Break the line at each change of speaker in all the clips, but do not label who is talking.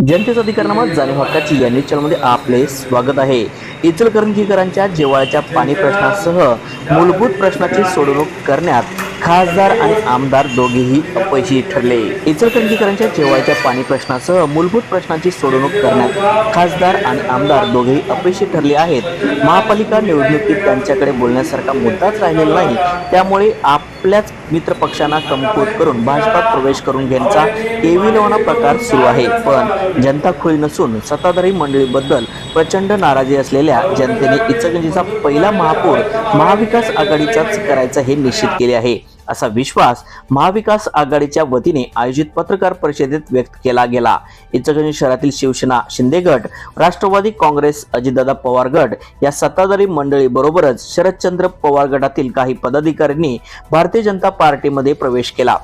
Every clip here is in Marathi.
जनतेचा अधिकारनामा जाणीव हक्काची या न्यूज चॅनलमध्ये आपले स्वागत आहे। इचलकरंजीकरांच्या जिव्हाळ्याच्या पाणी प्रश्नासह मूलभूत प्रश्नाची सोडवणूक करण्यात खासदार आणि आमदार दोघेही अपयशी ठरले। इचलकरंजीकरांच्या जिव्हाळ्याच्या पाणी प्रश्नासह मूलभूत प्रश्नाची सोडवणूक करण्यात खासदार आणि आमदार दोघेही अपयशी ठरले आहेत। महापालिका निवडणुकीत त्यांच्याकडे बोलण्यासारखा मुद्दाच राहिलेला नाही, त्यामुळे आपल्याच मित्र पक्षांना कमकुवत करून भाजपात प्रवेश करून घेण्याचा केविलवाणा प्रकार सुरू आहे। पण जनता खुळी नसून सत्ताधारी मंडळीबद्दल प्रचंड नाराजी असलेल्या जनतेने इचलकरंजीचा पहिला महापौर महाविकास आघाडीचाच करायचा हे निश्चित केले आहे, असा विश्वास महाविकास आघाडीच्या वतीने आयोजित पत्रकार परिषदेत व्यक्त केला गेला। इचलकरंजी शहरातील शिवसेना शिंदे गट, राष्ट्रवादी काँग्रेस अजितदादा पवार गट या सत्ताधारी मंडळी बरोबरच शरदचंद्र पवार गटातील काही पदाधिकाऱ्यांनी भारतीय जनता पार्टीमध्ये प्रवेश केला।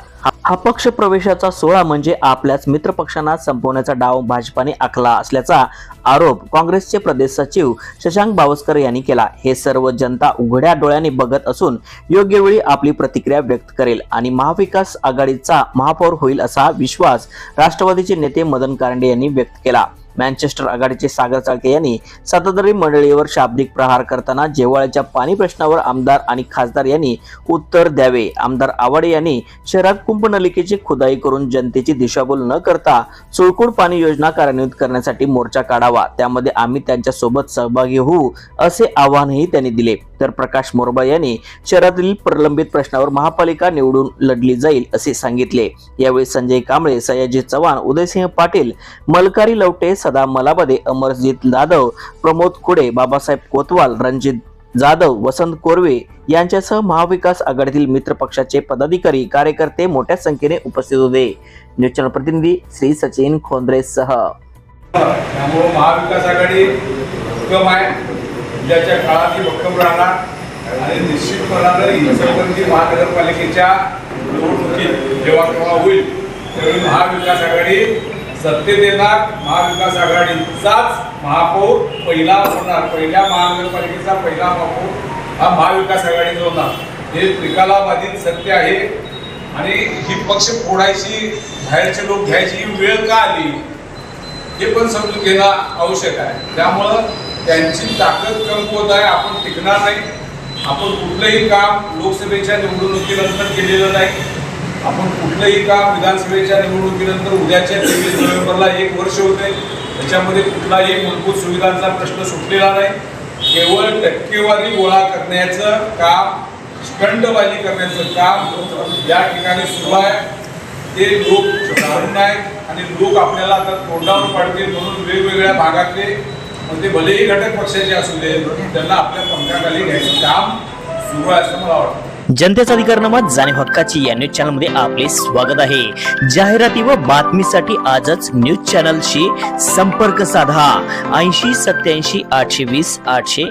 हा पक्ष प्रवेशाचा सोहळा म्हणजे आपल्याच मित्र पक्षांना संपवण्याचा डाव भाजपाने आखला असल्याचा आरोप काँग्रेसचे प्रदेश सचिव शशांक बावस्कर यांनी केला। हे सर्व जनता उघड्या डोळ्यांनी बघत असून योग्य वेळी आपली प्रतिक्रिया व्यक्त करेल आणि महाविकास आघाडीचा महापौर होईल असा विश्वास राष्ट्रवादीचे नेते मदन कारंडे यांनी व्यक्त केला। मँचेस्टर आघाडीचे सागर चाळके यांनी सत्ताधारी मंडळीवर शाब्दिक प्रहार करताना जिव्हाळ्याच्या पाणी प्रश्नावर आमदार आणि खासदार यांनी उत्तर द्यावे। आमदार आवाडे यांनी शहरात कुंपनलिकेची खुदाई करून जनतेची दिशाभूल न करता चुळकूड पाणी योजना कार्यान्वित करण्यासाठी मोर्चा काढावा, त्यामध्ये आम्ही त्यांच्या सोबत सहभागी होऊ असे आवाहनही त्यांनी दिले। तर प्रकाश मोरबा यांनी शहरातील प्रलंबित प्रश्नावर महापालिका निवडून लढली जाईल असे सांगितले। यावेळी संजय कांबळे, सयाजी चव्हाण, उदयसिंह पाटील, मलकारी लवटे, सदा मलाबदे, अमरजीत जाधव, प्रमोद खुडे, बाबासाहेब कोतवाल, रणजित जाधव, वसंत कोरवे यांच्यासह महाविकास आघाडीतील मित्र पक्षाचे पदाधिकारी कार्यकर्ते मोठ्या संख्येने उपस्थित होते। न्यूज चॅनल प्रतिनिधी श्री सचिन खोंद्रेसह
महाविकास आघाडी भक्कम आहे, ज्याच्या काळात भक्कम राहणार आणि निश्चितपणाने इचलकरंजी महानगरपालिकेच्या निवडणुकीत जेव्हा केव्हा होईल त्यावेळी महाविकास आघाडी सत्तेत येणार। महाविकास आघाडीचाच महापौर पहिला होणार, पहिल्या महानगरपालिकेचा पहिला महापौर हा महाविकास आघाडीचा होणार। हे त्रिकालाबाधित सत्य आहे आणि ही पक्ष फोडायची, बाहेरचे लोक घ्यायची वेळ का आली हे पण समजून घेणं आवश्यक आहे। त्यामुळं त्यांची ताकद कमकुवत आहे, आपण टिकणार नाही। आपण कुठलंही काम लोकसभेच्या निवडणुकीनंतर केलेलं नाही, आपण कुठलंही काम विधानसभेच्या निवडणुकीनंतर उद्याच्या 23 नोव्हेंबरला 1 वर्ष होते, त्याच्यामध्ये कुठलाही मूलभूत सुविधांचा प्रश्न सुटलेला नाही। केवळ टक्केवारी गोळा करण्याचं काम, स्टंटबाजी करण्याचं काम या ठिकाणी सुरू आहे। ते लोक जाणून आहेत आणि लोक आपल्याला आता तोंडावर पाडतील, म्हणून वेगवेगळ्या भागातले ते भलेही घटक पक्षाचे असू दे त्यांना आपल्या पंखाखाली घ्यायचं काम सुरू आहे असं मला वाटतं।
जनतेचा अधिकारनामा जाणीव हक्काची या न्यूज चॅनलमध्ये आपले स्वागत आहे। जाहिराती व बातमीसाठी आजच न्यूज चॅनलशी संपर्क साधा 80 87 820 897।